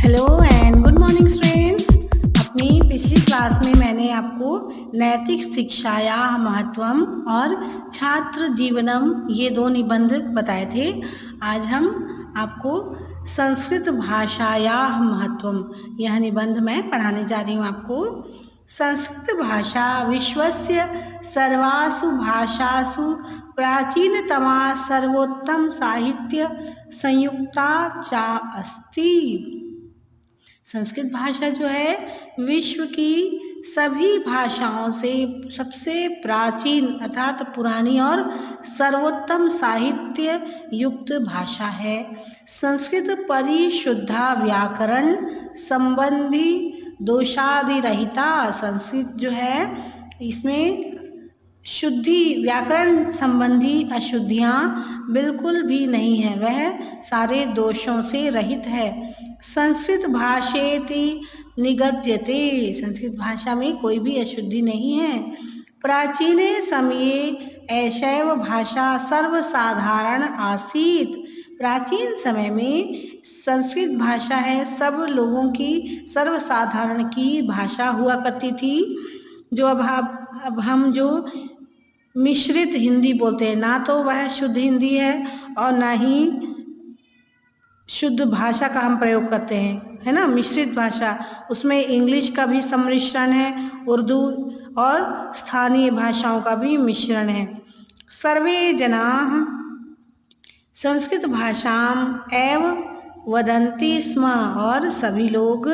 Hello and good morning students. अपनी पिछली class में मैंने आपको नैतिक शिक्षाया महत्वम और छात्र जीवनम ये दो निबंध बताए थे। आज हम आपको संस्कृत भाषाया महत्वम यह निबंध मैं पढ़ाने जा रही हूँ आपको। संस्कृत भाषा विश्वस्य सर्वासु भाषासु प्राचीनतमा सर्वोत्तम साहित्य संयुक्ता चा अस्ति। संस्कृत भाषा जो है विश्व की सभी भाषाओं से सबसे प्राचीन अर्थात पुरानी और सर्वोत्तम साहित्य युक्त भाषा है। संस्कृत परिशुद्धा व्याकरण संबंधी दोषादि रहिता। संस्कृत जो है इसमें शुद्धि व्याकरण संबंधी अशुद्धियाँ बिल्कुल भी नहीं है, वह सारे दोषों से रहित है। संस्कृत भाषेति निगद्यते। संस्कृत भाषा में कोई भी अशुद्धि नहीं है। प्राचीने समये एषैव भाषा सर्वसाधारण आसीत। प्राचीन समय में संस्कृत भाषा है सब लोगों की सर्वसाधारण की भाषा हुआ करती थी। जो अब हम जो मिश्रित हिंदी बोलते हैं, ना तो वह शुद्ध हिंदी है और ना ही शुद्ध भाषा का हम प्रयोग करते हैं, है ना। मिश्रित भाषा, उसमें इंग्लिश का भी सम्मिश्रण है, उर्दू और स्थानीय भाषाओं का भी मिश्रण है। सर्वे जनाः संस्कृत भाषाम एव वदन्ति स्म। और सभी लोग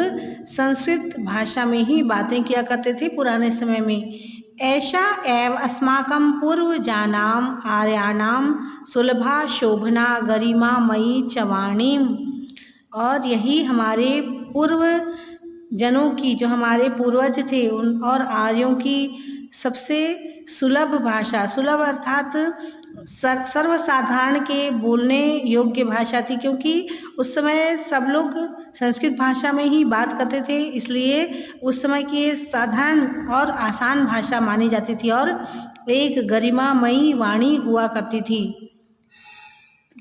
संस्कृत भाषा में ही बातें किया करते थे पुराने समय में। ऐसा एव अस्माकं पूर्वजानाम आर्याणाम सुलभा शोभना गरिमा मयी च वाणीम। और यही हमारे पूर्व जनों की, जो हमारे पूर्वज थे उन और आर्यों की सबसे सुलभ भाषा, सुलभ अर्थात सर्वसाधारण के बोलने योग्य भाषा थी, क्योंकि उस समय सब लोग संस्कृत भाषा में ही बात करते थे, इसलिए उस समय की साधारण और आसान भाषा मानी जाती थी और एक गरिमामयी वाणी हुआ करती थी।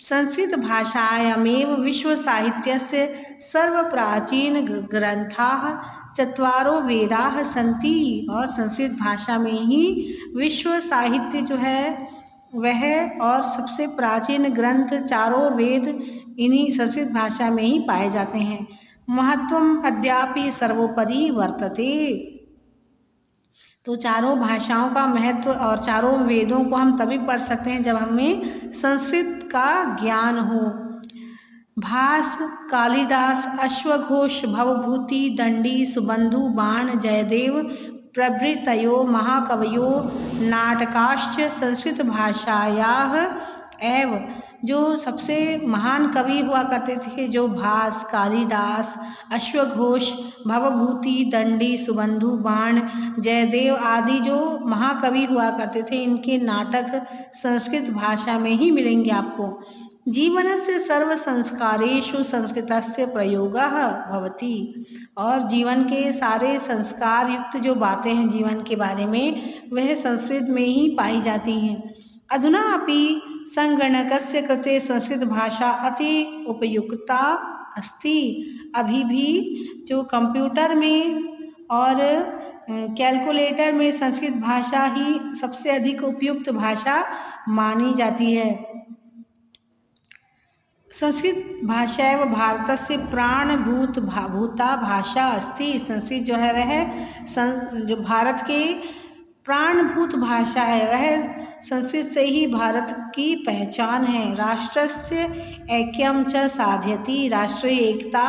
संस्कृत भाषायामेव विश्व साहित्यस्य सर्वप्राचीन ग्रंथाः चत्वारो वेदाः सन्ति। और संस्कृत भाषा में ही विश्व साहित्य जो है वह और सबसे प्राचीन ग्रंथ चारों वेद इन्हीं संस्कृत भाषा में ही पाए जाते हैं। महत्वम अद्यापि सर्वोपरि वर्तते। तो चारों भाषाओं का महत्व और चारों वेदों को हम तभी पढ़ सकते हैं जब हमें संस्कृत का ज्ञान हो। भास, कालिदास, अश्वघोष, भवभूति, दंडी, सुबंधु, बाण, जयदेव प्रभृतयो महाकवयो नाटकाश्च संस्कृत भाषायाः एव। जो सबसे महान कवि हुआ करते थे, जो भास, कालिदास, अश्वघोष, भवभूति, दंडी, सुबंधु, बाण, जयदेव आदि जो महाकवि हुआ करते थे, इनके नाटक संस्कृत भाषा में ही मिलेंगे आपको। जीवनस्य सर्व संस्कारेषु संस्कृतस्य प्रयोगः भवति। और जीवन के सारे संस्कार युक्त जो बातें हैं जीवन के बारे में, वह संस्कृत में ही पाई जाती हैं। अधुना अपि संगणकस्य कृते संस्कृत भाषा अति उपयुक्ता अस्ति। अभी भी जो कंप्यूटर में और कैलकुलेटर में संस्कृत भाषा ही सबसे अधिक उपयुक्त भाषा मानी जाती है। संस्कृत भाषा एवं भारतस्य प्राणभूत भूता भाषा अस्ति। संस्कृत जो है वह जो भारत के प्राणभूत भाषा है, वह संस्कृत से ही भारत की पहचान है। राष्ट्रस्य ऐक्यम च साध्यति। राष्ट्रीय एकता,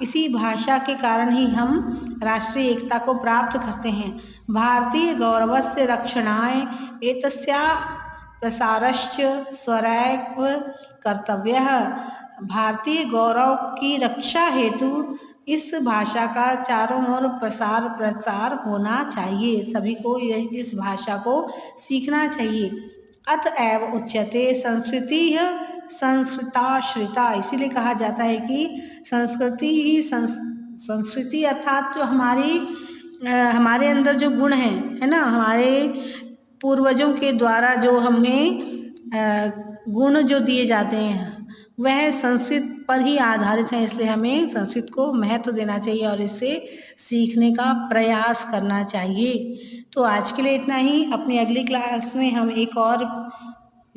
इसी भाषा के कारण ही हम राष्ट्रीय एकता को प्राप्त करते हैं। भारतीय गौरवस्य रक्षणाय एतस्याः प्रसारश्च स्वरैव कर्तव्यः। भारतीय गौरव की रक्षा हेतु इस भाषा का चारों ओर प्रसार होना चाहिए। सभी को इस भाषा को सीखना चाहिए। अतएव उच्यते संस्कृति संस्कृताश्रिता। इसीलिए कहा जाता है कि संस्कृति ही संस्कृति अर्थात जो हमारे अंदर जो गुण हैं, है ना, हमारे पूर्वजों के द्वारा जो हमें गुण जो दिए जाते हैं, वह संस्कृत पर ही आधारित हैं, इसलिए हमें संस्कृत को महत्व देना चाहिए और इससे सीखने का प्रयास करना चाहिए। तो आज के लिए इतना ही। अपनी अगली क्लास में हम एक और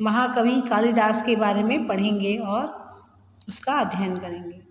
महाकवि कालिदास के बारे में पढ़ेंगे और उसका अध्ययन करेंगे।